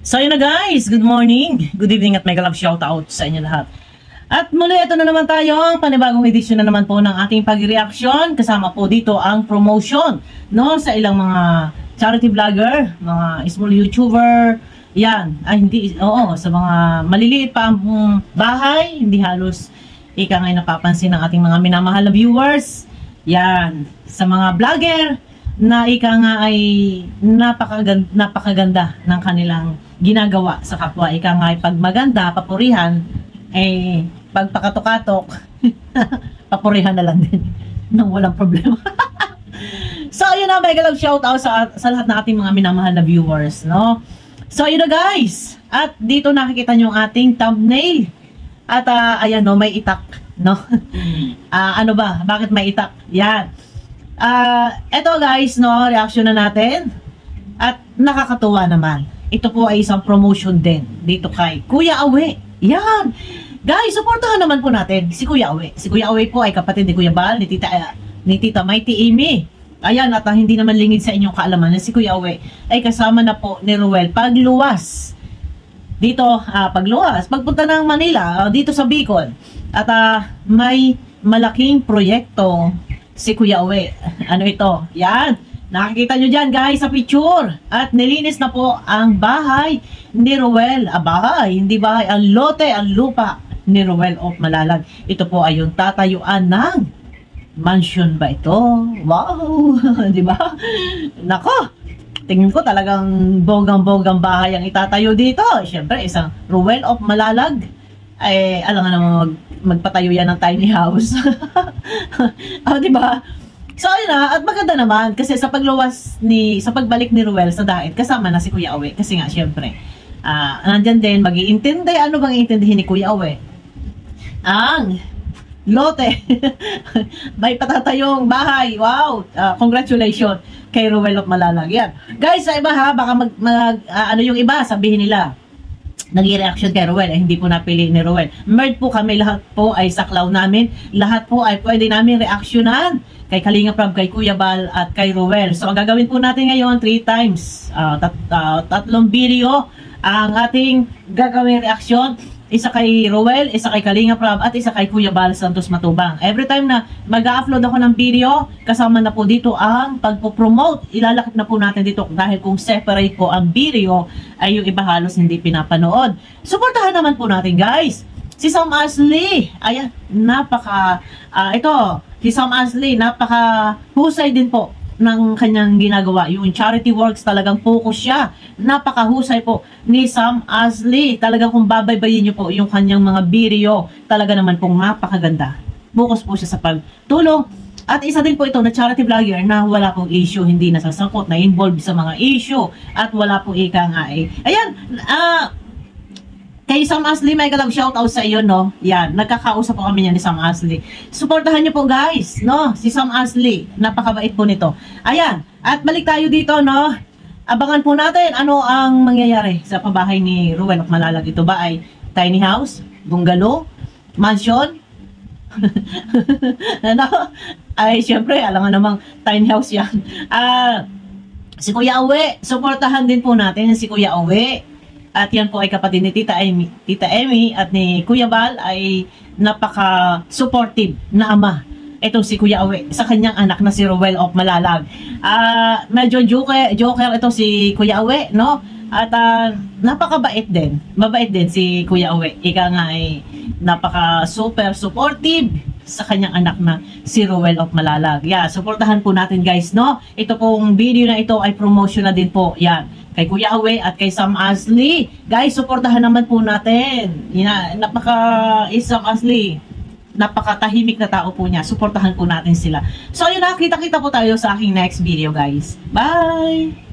So yun na guys, good morning, good evening at mega love shoutout sa inyo lahat. At muli ito na naman tayo, panibagong edisyon na naman po ng ating pag-reaction. Kasama po dito ang promotion no, sa ilang mga charity vlogger, mga small YouTuber, yan, sa mga maliliit pa ang bahay, hindi halos ika ngayon napapansin ng ating mga minamahal na viewers. Yan, sa mga vlogger na ika nga ay napakaganda ng kanilang ginagawa sa kapwa. Ika nga ay pag maganda, papurihan, eh, pagpakatok-katok, papurihan na lang din nang walang problema. So, ayun na, mega love shoutout sa lahat ng ating mga minamahal na viewers, no? So, ayun na guys, at dito nakikita nyo ang ating thumbnail. At, ayan no, may itak, no? Ano ba? Bakit may itak? Yan. Eto guys, no, reaction na natin. At nakakatuwa naman. Ito po ay isang promotion din dito kay Kuya Awe. Yan. Guys, supportahan naman po natin si Kuya Awe. Si Kuya Awe po ay kapatid ni Kuya Bal, ni Tita Mighty Amy. Ayan, at hindi naman lingid sa inyong kaalaman na si Kuya Awe ay kasama na po ni Ruel pagluwas. Dito, pagluwas, pagpunta ng Manila, dito sa Bicol. At may malaking proyekto si Kuya Awe. Ano ito? Yan. Nakikita nyo dyan guys sa picture. At nilinis na po ang bahay ni Ruel. Bahay, hindi bahay. Ang lote, ang lupa ni Ruel of Malalag. Ito po ay yung tatayuan ng mansion ba ito? Wow! Di ba? Nako! Tingin ko talagang bogang-bogang bahay ang itatayo dito. Siyempre, isang Ruel of Malalag. Ay, alam nga naman magpatayo yan ng tiny house. Di ba? So, ayun na, at maganda naman kasi sa pagbalik ni Ruel sa Daet, kasama na si Kuya Awe. Kasi nga, syempre, nandyan din, mag-iintindi. Ano bang iintindihin ni Kuya Awe? Ang lote. May patatayong bahay. Wow! Congratulations kay Ruel of Malalag. Yan. Guys, sa iba ha, baka ano yung iba, sabihin nila, nag-reaction kay Ruel, hindi po napili ni Ruel. Merge po kami, lahat po ay saklaw namin. Lahat po ay pwede namin reactionan kay Kalinga Prab, kay Kuya Bal, at kay Ruel. So, ang gagawin po natin ngayon, 3 times, tatlong video, ang ating gagawin reaction. Isa kay Ruel, isa kay Kalinga Prab, at isa kay Kuya Bal Santos Matubang. Every time na mag-upload ako ng video, kasama na po dito ang pagpo-promote. Ilalakip na po natin dito dahil kung separate po ang video, ay yung iba halos hindi pinapanood. Suportahan naman po natin guys. Si Sam Ashley, ayan, si Sam Ashley, napaka-husay din po ng kanyang ginagawa. Yung charity works, talagang focus siya. Napakahusay po ni Sam Ashley. Talagang kung babaybayin niyo po yung kanyang mga video, talaga naman pong napakaganda. Focus po siya sa pagtulong. At isa din po ito na charity vlogger na wala pong issue, hindi nasasangkot, na involved sa mga issue, at wala pong ika nga eh. Ayan, kay Sam Ashley, may kalab shoutout sa iyo, no? Yan, nagkakausap po kami niyan ni Sam Ashley. Suportahan niyo po guys, no? Si Sam Ashley, napakabait po nito. Ayan, at balik tayo dito, no? Abangan po natin ano ang mangyayari sa pabahay ni Ruel of Malalag. Ito ba ay tiny house, bungalow, mansion? Ano? Ay, syempre, alam nga namang tiny house yan. Si Kuya Awe, suportahan din po natin si Kuya Awe. At yan po ay kapatid ni Tita Amy at ni Kuya Bal, ay napaka-supportive na ama. Itong si Kuya Awe sa kanyang anak na si Ruel of Malalag. Medyo joker ito si Kuya Awe, no? At napakabait din. Mabait din si Kuya Awe. Ika nga ay napaka-super supportive sa kanyang anak na si Ruel of Malalag. Yeah, suportahan po natin guys, no? Ito pong video na ito ay promotion na din po. Yan. Kay Kuya Awe at kay Sam Ashley. Guys, suportahan naman po natin. Sam Ashley, napakatahimik na tao po niya. Suportahan po natin sila. So, yun na, kita-kita po tayo sa aking next video, guys. Bye!